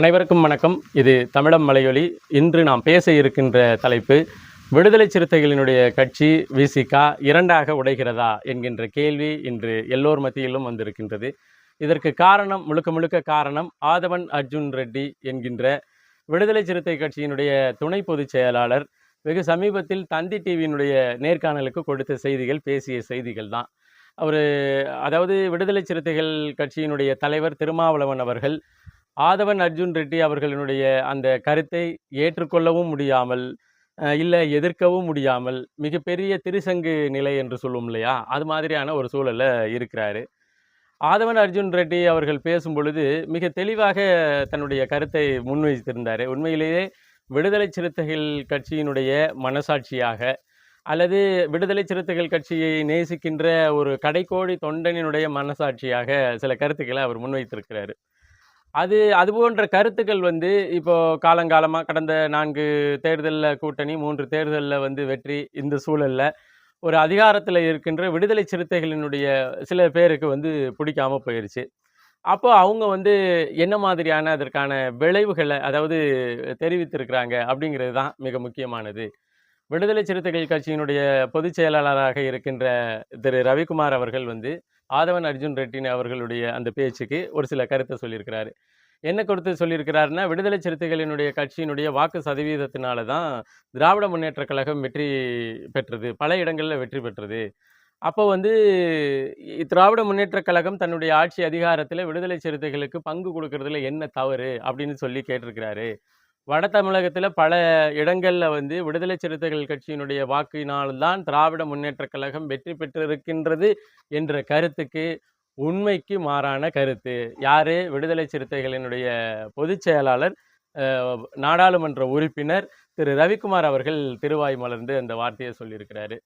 அனைவருக்கும் வணக்கம். இது தமிழம் மலையொலி. இன்று நாம் பேச இருக்கின்ற தலைப்பு, விடுதலை சிறுத்தைகளினுடைய கட்சி விசிக இரண்டாக உடைகிறதா என்கின்ற கேள்வி இன்று எல்லோர் மத்தியிலும் வந்திருக்கின்றது. இதற்கு காரணம், முழுக்க காரணம் ஆதவன் அர்ஜுன் ரெட்டி என்கின்ற விடுதலை சிறுத்தை கட்சியினுடைய துணை பொதுச் செயலாளர் வெகு சமீபத்தில் தந்தி டிவியினுடைய நேர்காணலுக்கு கொடுத்த செய்திகள், பேசிய செய்திகள் தான். அதாவது விடுதலை சிறுத்தைகள் கட்சியினுடைய தலைவர் திருமாவளவன் அவர்கள் ஆதவன் அர்ஜுன் ரெட்டி அவர்களினுடைய அந்த கருத்தை ஏற்றுக்கொள்ளவும் முடியாமல், இல்லை எதிர்க்கவும் முடியாமல், மிகப்பெரிய திருசங்கு நிலை என்று சொல்லுவோம் இல்லையா, அது மாதிரியான ஒரு சூழலில் இருக்கிறாரு. ஆதவன் அர்ஜுன் ரெட்டி அவர்கள் பேசும் பொழுது மிக தெளிவாக தன்னுடைய கருத்தை முன்வைத்திருந்தார். உண்மையிலேயே விடுதலை சிறுத்தைகள் கட்சியினுடைய மனசாட்சியாக, அல்லது விடுதலை சிறுத்தைகள் கட்சியை நேசிக்கின்ற ஒரு கடைக்கோடி தொண்டனினுடைய மனசாட்சியாக சில கருத்துக்களை அவர் முன்வைத்திருக்கிறாரு. அது போன்ற கருத்துக்கள் இப்போ காலங்காலமாக கடந்த 4 தேர்தலில் கூட்டணி, 3 தேர்தலில் வெற்றி, இந்த சூழலில் ஒரு அதிகாரத்தில் இருக்கின்ற விடுதலை சிறுத்தைகளினுடைய சில பேருக்கு பிடிக்காமல் போயிடுச்சு. அப்போ அவங்க என்ன மாதிரியான அதற்கான விளைவுகளை தெரிவித்திருக்கிறாங்க அப்படிங்கிறது தான் மிக முக்கியமானது. விடுதலை சிறுத்தைகள் கட்சியினுடைய பொதுச் செயலாளராக இருக்கின்ற திரு ரவிக்குமார் அவர்கள் ஆதவன் அர்ஜுன் ரெட்டி அவர்களுடைய அந்த பேச்சுக்கு ஒரு சில கருத்தை சொல்லியிருக்கிறாரு. என்ன கருத்து சொல்லியிருக்கிறாருன்னா, விடுதலை சிறுத்தைகளினுடைய கட்சியினுடைய வாக்கு சதவீதத்தினால தான் திராவிட முன்னேற்ற கழகம் வெற்றி பெற்றது, பல இடங்களில் வெற்றி பெற்றது. அப்போ திராவிட முன்னேற்ற கழகம் தன்னுடைய ஆட்சி அதிகாரத்தில் விடுதலை சிறுத்தைகளுக்கு பங்கு கொடுக்கறதுல என்ன தவறு அப்படின்னு சொல்லி கேட்டிருக்கிறாரு. வட தமிழகத்தில் பல இடங்களில் விடுதலை சிறுத்தைகள் கட்சியினுடைய வாக்கினால்தான் திராவிட முன்னேற்ற கழகம் வெற்றி பெற்றிருக்கின்றது என்ற கருத்துக்கு உண்மைக்கு மாறான கருத்து. யாரு? விடுதலை சிறுத்தைகளினுடைய பொதுச் செயலாளர், நாடாளுமன்ற உறுப்பினர் திரு ரவிக்குமார் அவர்கள் திருவாய் மலர்ந்து அந்த வார்த்தையை சொல்லியிருக்கிறாரு.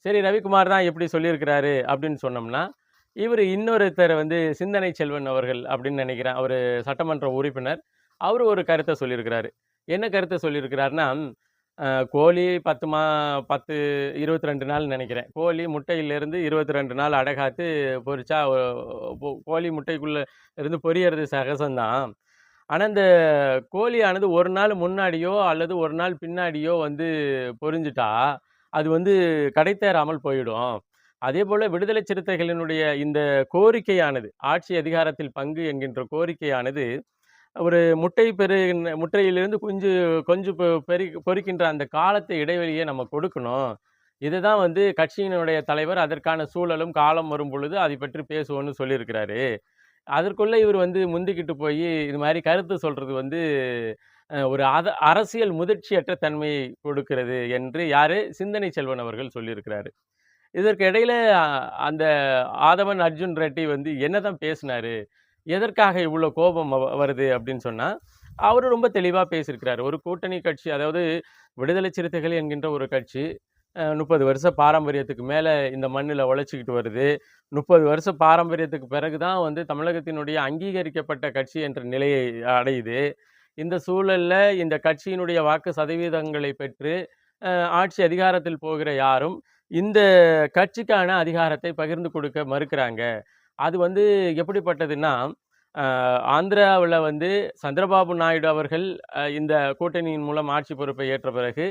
சரி, ரவிக்குமார் தான் எப்படி சொல்லியிருக்கிறாரு அப்படின்னு சொன்னோம்னா, இவர் இன்னொருத்தர் சிந்தனை செல்வன் அவர்கள் அப்படின்னு நினைக்கிறேன், அவர் சட்டமன்ற உறுப்பினர், அவர் ஒரு கருத்தை சொல்லியிருக்கிறாரு. என்ன கருத்தை சொல்லியிருக்கிறாருன்னா, கோழி 22 நாள் நினைக்கிறேன், கோழி முட்டையிலேருந்து 22 நாள் அடகாத்து பொரிச்சா கோழி முட்டைக்குள்ளே இருந்து பொரியறது சகசம்தான். ஆனால் இந்த கோழியானது ஒரு நாள் முன்னாடியோ அல்லது ஒரு நாள் பின்னாடியோ பொரிஞ்சிட்டா அது கடைத்தேறாமல் போயிடும். அதே போல் விடுதலை சிறுத்தைகளினுடைய இந்த கோரிக்கையானது, ஆட்சி அதிகாரத்தில் பங்கு என்கின்ற கோரிக்கையானது, ஒரு முட்டையிலிருந்து கொஞ்சம் பொரிக்கின்ற அந்த காலத்தை இடைவெளியை நம்ம கொடுக்கணும். இதுதான் கட்சியினுடைய தலைவர் அதற்கான சூழலும் காலம் வரும் பொழுது அதை பற்றி பேசுவோன்னு சொல்லியிருக்கிறாரு. அதற்குள்ளே இவர் முந்திக்கிட்டு போய் இது மாதிரி கருத்து சொல்கிறது ஒரு அரசியல் முதிர்ச்சியற்ற தன்மையை கொடுக்கிறது என்று யாரு? சிந்தனை செல்வன் அவர்கள் சொல்லியிருக்கிறாரு. இதற்கு இடையில அந்த ஆதவன் அர்ஜுன் ரெட்டி என்னதான் பேசினாரு, எதற்காக இவ்வளோ கோபம் வருது அப்படின்னு சொன்னால், அவர் ரொம்ப தெளிவாக பேசியிருக்கிறார். ஒரு கூட்டணி கட்சி, அதாவது விடுதலை சிறுத்தைகள் என்கின்ற ஒரு கட்சி 30 வருஷ பாரம்பரியத்துக்கு மேலே இந்த மண்ணில் உழைச்சிக்கிட்டு வருது. 30 வருஷ பாரம்பரியத்துக்கு பிறகு தான் தமிழகத்தினுடைய அங்கீகரிக்கப்பட்ட கட்சி என்ற நிலையை அடையுது. இந்த சூழலில் இந்த கட்சியினுடைய வாக்கு சதவீதங்களை பெற்று ஆட்சி அதிகாரத்தில் போகிற யாரும் இந்த கட்சிக்கான அதிகாரத்தை பகிர்ந்து கொடுக்க மறுக்கிறாங்க. அது எப்படிப்பட்டதுன்னா, ஆந்திராவில் சந்திரபாபு நாயுடு அவர்கள் இந்த கூட்டணியின் மூலம் ஆட்சி பொறுப்பை ஏற்ற பிறகு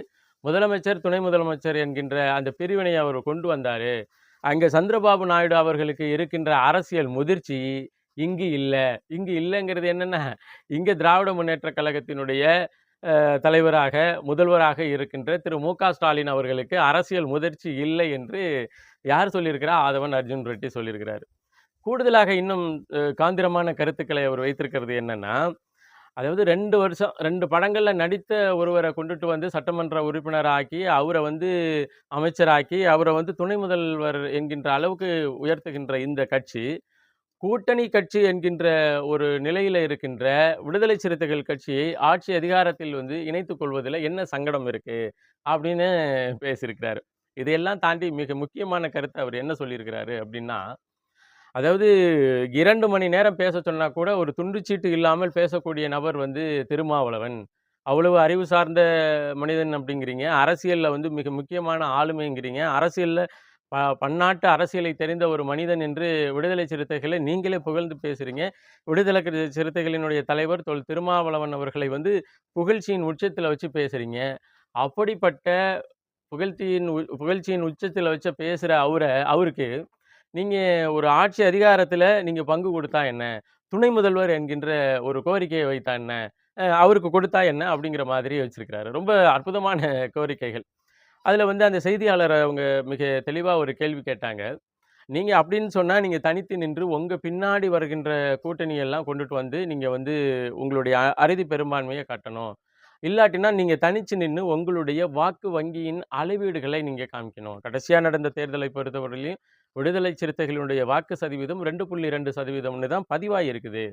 முதலமைச்சர், துணை முதலமைச்சர் என்கின்ற அந்த பிரிவினை அவர் கொண்டு வந்தார். அங்கே சந்திரபாபு நாயுடு அவர்களுக்கு இருக்கின்ற அரசியல் முதிர்ச்சி இங்கு இல்லை. இங்கு இல்லைங்கிறது என்னென்னா, இங்கே திராவிட முன்னேற்ற கழகத்தினுடைய தலைவராக, முதல்வராக இருக்கின்ற திரு மு.க. ஸ்டாலின் அவர்களுக்கு அரசியல் முதிர்ச்சி இல்லை என்று யார் சொல்லியிருக்கிறா? ஆதவன் அர்ஜுன் ரெட்டி சொல்லியிருக்கிறார். கூடுதலாக இன்னும் காந்திரமான கருத்துக்களை அவர் வைத்திருக்கிறது என்னன்னா, அதாவது 2 வருஷம் 2 படங்களில் நடித்த ஒருவரை கொண்டுட்டு சட்டமன்ற உறுப்பினராக்கி, அவரை அமைச்சராக்கி, அவரை துணை முதல்வர் என்கின்ற அளவுக்கு உயர்த்துகின்ற இந்த கட்சி, கூட்டணி கட்சி என்கின்ற ஒரு நிலையில் இருக்கின்ற விடுதலை சிறுத்தைகள் கட்சியை ஆட்சி அதிகாரத்தில் இணைத்துக் கொள்வதில் என்ன சங்கடம் இருக்கு அப்படின்னு பேசியிருக்கிறாரு. இதையெல்லாம் தாண்டி மிக முக்கியமான கருத்தை அவர் என்ன சொல்லியிருக்கிறாரு அப்படின்னா, அதாவது 2 மணி நேரம் பேச சொன்னா கூட ஒரு துண்டுச்சீட்டு இல்லாமல் பேசக்கூடிய நபர் திருமாவளவன். அவ்வளவு அறிவு சார்ந்த மனிதன் அப்படிங்கிறீங்க, அரசியலில் மிக முக்கியமான ஆளுமைங்கிறீங்க, அரசியலில் பன்னாட்டு அரசியலை தெரிந்த ஒரு மனிதன் என்று விடுதலை சிறுத்தைகளை நீங்களே புகழ்ந்து பேசுறீங்க. விடுதலை சிறுத்தைகளினுடைய தலைவர் திருமாவளவன் அவர்களை வந்து புகழ்ச்சியின் உச்சத்தில வச்சு பேசுறீங்க. அப்படிப்பட்ட புகழ்ச்சியின் உச்சத்தில வச்சு பேசுற அவருக்கு நீங்க ஒரு ஆட்சி அதிகாரத்தில நீங்க பங்கு கொடுத்தா என்ன? துணை முதல்வர் என்கின்ற ஒரு கோரிக்கையை வைத்தா என்ன? அவருக்கு கொடுத்தா என்ன? அப்படிங்கிற மாதிரி வச்சிருக்கிறாரு. ரொம்ப அற்புதமான கோரிக்கைகள். அதுல வந்து அந்த செய்தியாளர் அவங்க மிக தெளிவா ஒரு கேள்வி கேட்டாங்க. நீங்க அப்படின்னு சொன்னா, நீங்க தனித்து நின்று உங்க பின்னாடி வருகின்ற கூட்டணி எல்லாம் கொண்டுட்டு வந்து, நீங்க வந்து உங்களுடைய அறுதி பெரும்பான்மைய காட்டணும். இல்லாட்டினா நீங்க தனிச்சு நின்னு உங்களுடைய வாக்கு வங்கியின் அளவீடுகளை நீங்க காமிக்கணும். கடைசியா நடந்த தேர்தலை பொறுத்தவரையிலும் விடுதலை சிறுத்தைகளுடைய வாக்கு சதவீதம் 2.2%ன்னு தான் பதிவாயிருக்குது.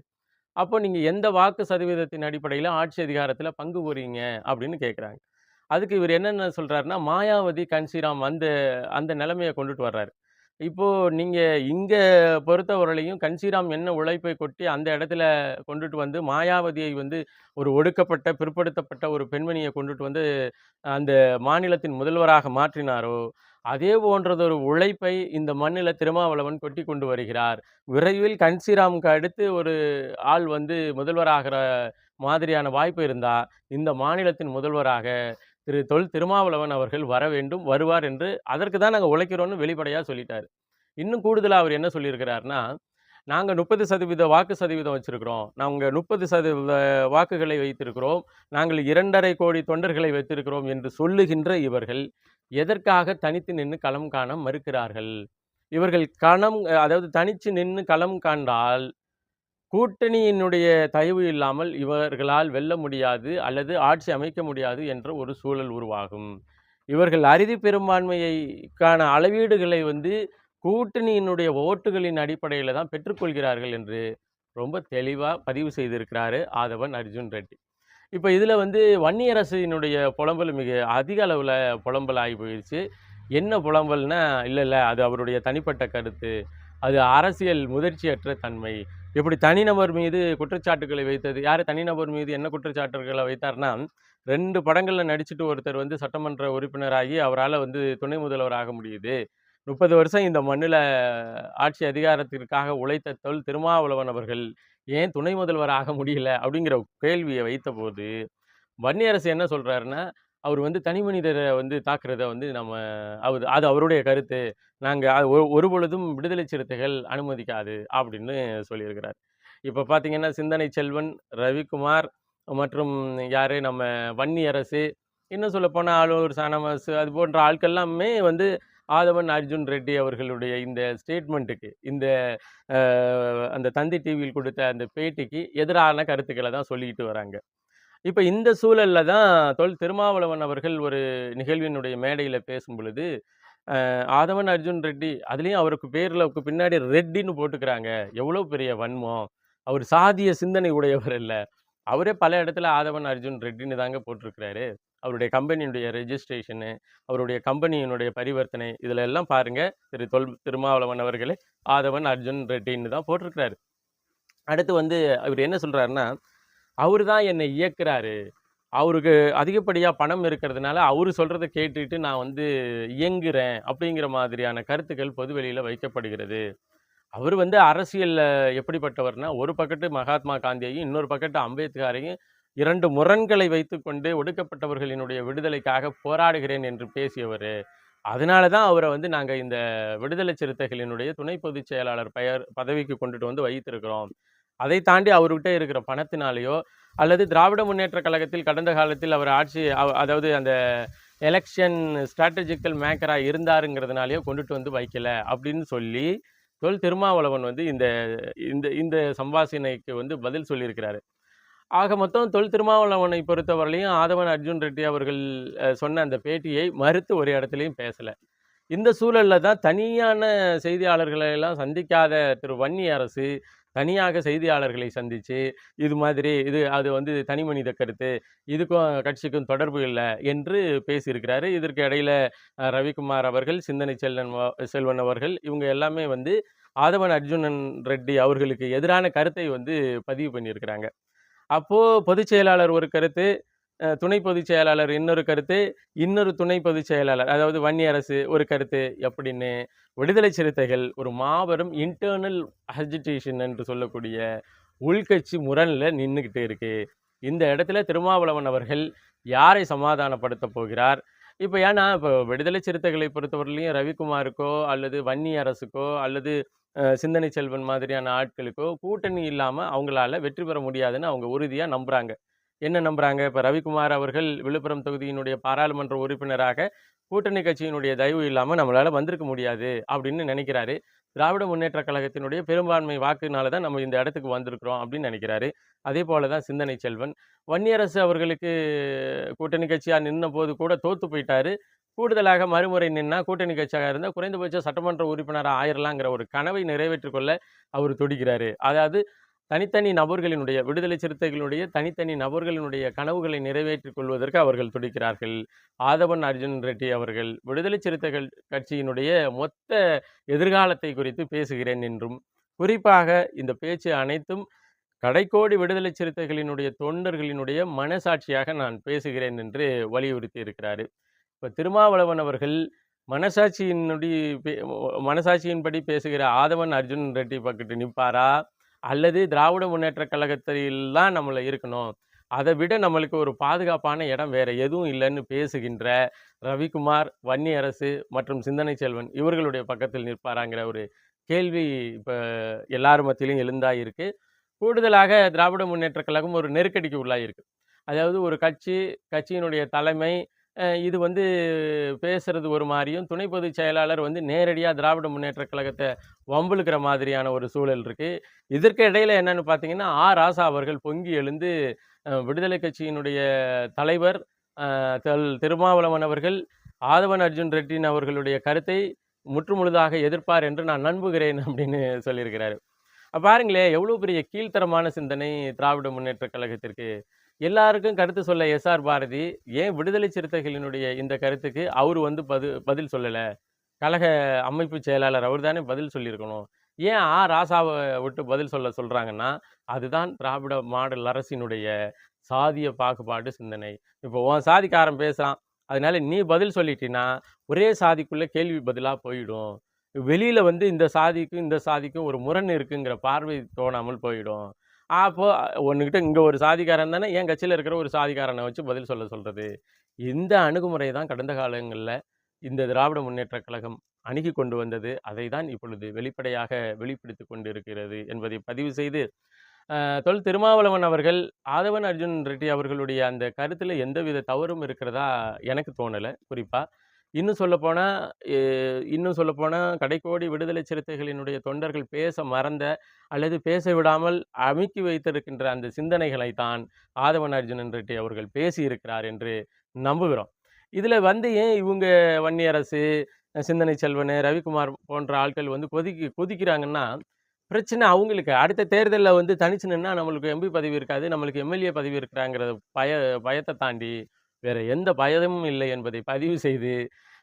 அப்போ நீங்க எந்த வாக்கு சதவீதத்தின் அடிப்படையில ஆட்சி அதிகாரத்தில பங்கு கோருறீங்க? அப்படின்னு கேட்குறாங்க. அதுக்கு இவரு என்னென்ன சொல்றாருன்னா, மாயாவதி, கன்ஷிராம் அந்த அந்த நிலைமைய கொண்டுட்டு வர்றாரு. இப்போ நீங்க இங்க பொறுத்தவரையிலயும் கன்ஷிராம் என்ன உழைப்பை கொட்டி அந்த இடத்துல கொண்டுட்டு வந்து, மாயாவதியை வந்து ஒரு ஒடுக்கப்பட்ட, பிற்படுத்தப்பட்ட ஒரு பெண்மணிய கொண்டுட்டு வந்து அந்த மாநிலத்தின் முதல்வராக மாற்றினாரோ, அதே போன்றதொரு உழைப்பை இந்த மண்ணில திருமாவளவன் கொட்டிக் கொண்டு வருகிறார். விரைவில் கன்ஷிராமுக்கு அடுத்து ஒரு ஆள் வந்து முதல்வராகிற மாதிரியான வாய்ப்பு இருந்தா, இந்த மாநிலத்தின் முதல்வராக திருமாவளவன் அவர்கள் வர வேண்டும், வருவார் என்று அதற்கு தான் நாங்க உழைக்கிறோம்னு வெளிப்படையா சொல்லிட்டாரு. இன்னும் கூடுதலா அவர் என்ன சொல்லியிருக்கிறார்ன்னா, நாங்க 30% வாக்கு சதவீதம் வச்சிருக்கிறோம். நாங்க 30% வாக்குகளை வைத்திருக்கிறோம். நாங்கள் 2,50 கோடி தொண்டர்களை வைத்திருக்கிறோம் என்று சொல்லுகின்ற இவர்கள், எதற்காக தனித்து நின்னு களம் காண மறுக்கிறார்கள்? இவர்கள் அதாவது தனிச்சு நின்னு களம் காண்டால் கூட்டணியினுடைய தயவு இல்லாமல் இவர்களால் வெல்ல முடியாது அல்லது ஆட்சி அமைக்க முடியாது என்ற ஒரு சூழல் உருவாகும். இவர்கள் அறுதி பெரும்பான்மைக்கான அளவீடுகளை வந்து கூட்டணியினுடைய ஓட்டுகளின் அடிப்படையில தான் பெற்றுக்கொள்கிறார்கள் என்று ரொம்ப தெளிவா பதிவு செய்திருக்கிறாரு ஆதவன் அர்ஜுன் ரெட்டி. இப்ப இதுல வந்து வன்னியரசினுடைய புலம்பல் மிக அதிக அளவுல புலம்பல் ஆகி போயிருச்சு. என்ன புலம்பல்னா, இல்ல அது அவருடைய தனிப்பட்ட கருத்து. அது அரசியல் முதிர்ச்சியற்ற தன்மை. இப்படி தனிநபர் மீது குற்றச்சாட்டுகளை வைத்தது யாரு தனிநபர் மீது என்ன குற்றச்சாட்டுகள வைத்தார்னா, 2 படங்கள்ல நடிச்சுட்டு ஒருத்தர் வந்து சட்டமன்ற உறுப்பினராகி அவரால வந்து துணை முதல்வர் ஆக முடியுது. 30 வருஷம் இந்த மண்ணுல ஆட்சி அதிகாரத்திற்காக உழைத்த திருமாவளவன் அவர்கள் ஏன் துணை முதல்வர் ஆக முடியல? அப்படிங்கிற கேள்விய வைத்தபோது, வன்னியரசு என்ன சொல்றாருன்னா, அவர் வந்து தனி மனிதர வந்து தாக்குறத வந்து அது அவருடைய கருத்து. நாங்க ஒருபொழுதும் விடுதலை சிறுத்தைகள் அனுமதிக்காது அப்படின்னு சொல்லியிருக்கிறார். இப்ப பார்த்தீங்கன்னா, சிந்தனை செல்வன், ரவிக்குமார் மற்றும் யாரு நம்ம வன்னியரசு, இன்னும் சொல்லப்போனா ஆளூர் சானவாசு அது போன்ற ஆட்கள்லாமே வந்து ஆதவன் அர்ஜுன் ரெட்டி அவர்களுடைய இந்த ஸ்டேட்மெண்ட்டுக்கு, அ அந்த தந்தி டிவியில் கொடுத்த அந்த பேட்டிக்கு எதிரான கருத்துக்கள தான் சொல்லிக்கிட்டு வராங்க. இப்ப இந்த சூழல்ல தான் திருமாவளவன் அவர்கள் ஒரு நிகழ்வினுடைய மேடையில பேசும்பொழுது, ஆதவன் அர்ஜுன் ரெட்டி அதுலயும் அவருக்கு பேருக்கு பின்னாடி ரெட்டின்னு போட்டுக்கிறாங்க. எவ்வளோ பெரிய வன்மம். அவர் சாதிய சிந்தனை உடையவர் இல்ல. அவரே பல இடத்துல ஆதவன் அர்ஜுன் ரெட்டின்னு தாங்க போட்டிருக்கிறாரு. அவருடைய கம்பெனியுடைய ரெஜிஸ்ட்ரேஷனு, அவருடைய கம்பெனியினுடைய பரிவர்த்தனை இதுல எல்லாம் பாருங்க, திருமாவளவன் அவர்களே ஆதவன் அர்ஜுன் ரெட்டின்னு தான் போட்டிருக்கிறாரு. அடுத்து வந்து அவரு என்ன சொல்றாருன்னா, அவரு தான் என்னை இயக்குறாரு. அவருக்கு அதிகப்படியா பணம் இருக்கிறதுனால, அவரு சொல்றத கேட்டுட்டு நான் வந்து இயங்குறேன். அப்படிங்கிற மாதிரியான கருத்துக்கள் பொதுவெளியில வைக்கப்படுகிறது. அவரு வந்து அரசியல்ல எப்படிப்பட்டவர்னா, ஒரு பக்கத்து மகாத்மா காந்தியையும், இன்னொரு பக்கத்து அம்பேத்கரையும் 2 முரண்களை வைத்துக்கொண்டு ஒடுக்கப்பட்டவர்களினுடைய விடுதலைக்காக போராடுகிறேன் என்று பேசியவரு. அதனால தான் அவர வந்து நாங்க இந்த விடுதலை சிறுத்தைகளினுடைய துணை பொதுச் செயலாளர் பதவிக்கு கொண்டுட்டு வந்து வைத்திருக்கிறோம். அதை தாண்டி அவர்கிட்ட இருக்கிற பணத்தினாலேயோ, அல்லது திராவிட முன்னேற்றக் கழகத்தில் கடந்த காலத்தில் அவர் அதாவது அந்த எலக்ஷன் ஸ்ட்ராட்டஜிக்கல் மேக்கரா இருந்தாருங்கிறதுனாலயோ கொண்டுட்டு வந்து வைக்கல அப்படின்னு சொல்லி, திருமாவளவன் வந்து இந்த இந்த இந்த சம்பாஷணைக்கு வந்து பதில் சொல்லியிருக்கிறாரு. ஆக மொத்தம் திருமாவளவனை பொறுத்தவரையிலயும் ஆதவன் அர்ஜுன் ரெட்டி அவர்கள் சொன்ன அந்த பேட்டியை மறுத்து ஒரு இடத்துலயும் பேசல. இந்த சூழல்ல தான் தனியான செய்தியாளர்களை எல்லாம் சந்திக்காத வன்னியரசு தனியாக செய்தியாளர்களை சந்திச்சு, இது மாதிரி அது வந்து தனி மனித கருத்து. இதுக்கும் கட்சிக்கும் தொடர்பு இல்ல என்று பேசியிருக்கிறாரு. இதற்கு இடையில ரவிக்குமார் அவர்கள், சிந்தனை செல்வன் அவர்கள் இவங்க எல்லாமே வந்து ஆதவன் அர்ஜுனன் ரெட்டி அவர்களுக்கு எதிரான கருத்தை வந்து பதிவு பண்ணியிருக்கிறாங்க. அப்போ பொதுச் செயலாளர் ஒரு கருத்து, துணை பொதுச் செயலாளர் இன்னொரு கருத்து, இன்னொரு துணை பொதுச் செயலாளர் அதாவது வன்னியரசு ஒரு கருத்து அப்படின்னு விடுதலை சிறுத்தைகள் ஒரு மாபெரும் இன்டர்னல் அஜிடேஷன் என்று சொல்லக்கூடிய உள்கட்சி முரண்ல நின்றுக்கிட்டு இருக்கு. இந்த இடத்துல திருமாவளவன் அவர்கள் யாரை சமாதானப்படுத்த போகிறார்? இப்போ ஏன்னா இப்போ விடுதலை சிறுத்தைகளை பொறுத்தவரையிலையும் ரவிக்குமாருக்கோ அல்லது வன்னி அரசுக்கோ அல்லது சிந்தனை செல்வன் மாதிரியான ஆட்களுக்கோ கூட்டணி இல்லாமல் அவங்களால வெற்றி பெற முடியாதுன்னு அவங்க உறுதியாக நம்புறாங்க. என்ன நம்புறாங்க? இப்போ ரவிக்குமார் அவர்கள் விழுப்புரம் தொகுதியினுடைய பாராளுமன்ற உறுப்பினராக கூட்டணி கட்சியினுடைய தயவு இல்லாமல் நம்மளால வந்திருக்க முடியாது அப்படின்னு நினைக்கிறாரு. திராவிட முன்னேற்ற கழகத்தினுடைய பெரும்பான்மை வாக்குனால தான் நம்ம இந்த இடத்துக்கு வந்திருக்கிறோம் அப்படின்னு நினைக்கிறாரு. அதே போல தான் சிந்தனை செல்வன். வன்னியரசு அவர்களுக்கு கூட்டணி கட்சியாக நின்ற போது கூட தோத்து போயிட்டாரு. கூடுதலாக மறுமுறை நின்னா கூட்டணி கட்சியாக இருந்தால் குறைந்தபட்ச சட்டமன்ற உறுப்பினராக ஆயிரலாங்கிற ஒரு கனவை நிறைவேற்றிக் கொள்ள அவர் துடிக்கிறாரு. அதாவது தனித்தனி நபர்களினுடைய விடுதலை சிறுத்தைகளுடைய தனித்தனி நபர்களினுடைய கனவுகளை நிறைவேற்றிக் கொள்வதற்கு அவர்கள் துடிக்கிறார்கள். ஆதவன் அர்ஜுன் ரெட்டி அவர்கள் விடுதலை சிறுத்தைகள் கட்சியினுடைய மொத்த எதிர்காலத்தை குறித்து பேசுகிறேன் என்றும், குறிப்பாக இந்த பேச்சு அனைத்தும் கடைக்கோடி விடுதலை சிறுத்தைகளினுடைய தொண்டர்களினுடைய மனசாட்சியாக நான் பேசுகிறேன் என்று வலியுறுத்தி இருக்கிறாரு. இப்போ திருமாவளவன் அவர்கள் மனசாட்சியினுடைய மனசாட்சியின்படி பேசுகிற ஆதவன் அர்ஜுன் ரெட்டி பக்கத்து நிற்பாரா, அல்லது திராவிட முன்னேற்ற கழகத்தில் தான் நம்மளை இருக்கணும், அதை விட நம்மளுக்கு ஒரு பாதுகாப்பான இடம் வேற எதுவும் இல்லைன்னு பேசுகின்ற ரவிக்குமார், வன்னியரசு மற்றும் சிந்தனை செல்வன் இவர்களுடைய பக்கத்தில் நிற்பாராங்கிற ஒரு கேள்வி இப்போ எல்லார் மத்தியிலும் எழுந்தாயிருக்கு. கூடுதலாக திராவிட முன்னேற்ற கழகம் ஒரு நெருக்கடிக்கு உள்ளாயிருக்கு. அதாவது ஒரு கட்சியினுடைய தலைமை இது வந்து பேசுறது ஒரு மாதிரியும், துணை பொதுச் செயலாளர் வந்து நேரடியாக திராவிட முன்னேற்ற கழகத்தை வம்பிழுக்கிற மாதிரியான ஒரு சூழல் இருக்கு. இதற்கு இடையில என்னன்னு பார்த்தீங்கன்னா, ராசா அவர்கள் பொங்கி எழுந்து விடுதலை கட்சியினுடைய தலைவர் திருமாவளவன் அவர்கள் ஆதவன் அர்ஜுன் ரெட்டின் அவர்களுடைய கருத்தை முற்றுமுழுதாக எதிர்ப்பார் என்று நான் நம்புகிறேன் அப்படின்னு சொல்லியிருக்கிறாரு. பாருங்களேன், எவ்வளோ பெரிய கீழ்த்தரமான சிந்தனை திராவிட முன்னேற்ற கழகத்திற்கு. எல்லாருக்கும் கருத்து சொல்ல எஸ்ஆர் பாரதி ஏன் விடுதலை சிறுத்தைகளினுடைய இந்த கருத்துக்கு அவர் வந்து பதில் சொல்லலை? கழக அமைப்பு செயலாளர் அவர் தானே பதில் சொல்லியிருக்கணும். ஏன் ராசாவை விட்டு பதில் சொல்கிறாங்கன்னா, அதுதான் திராவிட மாடல் அரசினுடைய சாதிய பாகுபாடு சிந்தனை. இப்போ உன் சாதிக்காரன் பேசுகிறான், அதனால நீ பதில் சொல்லிட்டீன்னா ஒரே சாதிக்குள்ளே கேள்வி பதிலாக போயிடும். வெளியில் வந்து இந்த சாதிக்கும் ஒரு முரண் இருக்குங்கிற பார்வை தோணாமல் போயிடும். அப்போது ஒன்றுக்கிட்ட இங்கே ஒரு சாதிக்காரன் தானே என் கட்சியில் இருக்கிற ஒரு சாதிக்காரனை வச்சு பதில் சொல்கிறது. இந்த அணுகுமுறை தான் கடந்த காலங்களில் இந்த திராவிட முன்னேற்ற கழகம் அணுகி கொண்டு வந்தது. அதை தான் இப்பொழுது வெளிப்படையாக வெளிப்படுத்தி கொண்டு இருக்கிறது என்பதை பதிவு செய்து, தொல் திருமாவளவன் அவர்கள் ஆதவன் அர்ஜுன் ரெட்டி அவர்களுடைய அந்த கருத்தில் எந்தவித தவறும் இருக்கிறதா எனக்கு தோணலை. குறிப்பாக இன்னும் சொல்லப்போனால் கடைக்கோடி விடுதலை சிறுத்தைகளினுடைய தொண்டர்கள் பேச மறந்த அல்லது பேச விடாமல் அமுக்கி வைத்திருக்கின்ற அந்த சிந்தனைகளை தான் ஆதவன் அர்ஜுனன் ரெட்டி அவர்கள் பேசியிருக்கிறார் என்று நம்புகிறோம். இதில் வந்து ஏன் இவங்க வன்னியரசு, சிந்தனை செல்வன், ரவிக்குமார் போன்ற ஆட்கள் வந்து கொதிக்கிறாங்கன்னா, பிரச்சனை அவங்களுக்கு அடுத்த தேர்தலில் வந்து தனிச்சு நின்னா நம்மளுக்கு எம்பி பதவி இருக்காது, நம்மளுக்கு எம்எல்ஏ பதவி இருக்கிறாங்கிற பயத்தை தாண்டி வேற எந்த பயமும் இல்லை என்பதை பதிவு செய்து,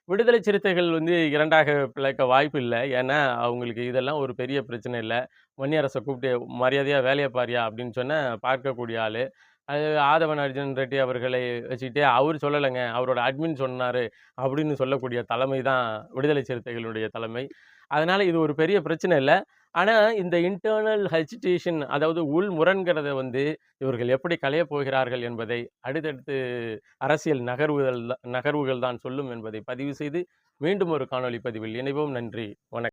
விடுதலை சிறுத்தைகள் வந்து இரண்டாக பிளக்க வாய்ப்பு இல்லை. ஏன்னா அவங்களுக்கு இதெல்லாம் ஒரு பெரிய பிரச்சனை இல்லை. வன்னியரசை கூப்பிட்டு மரியாதையாக வேலையை பாரியா அப்படின்னு சொன்னால் பார்க்கக்கூடிய ஆள். அது ஆதவன் அர்ஜுன் ரெட்டி அவர்களை வச்சுக்கிட்டே அவர் சொல்லலைங்க, அவரோட அட்மின் சொன்னார் அப்படின்னு சொல்லக்கூடிய தலைமை தான் விடுதலை சிறுத்தைகளுடைய தலைமை. அதனால் இது ஒரு பெரிய பிரச்சனை இல்லை. ஆனால் இந்த இன்டர்னல் ஹெசிடேஷன், அதாவது உள் முரண்கிறத வந்து இவர்கள் எப்படி களையப் போகிறார்கள் என்பதை அடுத்தடுத்து அரசியல் நகர்வுகள் தான் சொல்லும் என்பதை பதிவு செய்து மீண்டும் ஒரு காணொளி பதிவில் இணைவோம். நன்றி, வணக்கம்.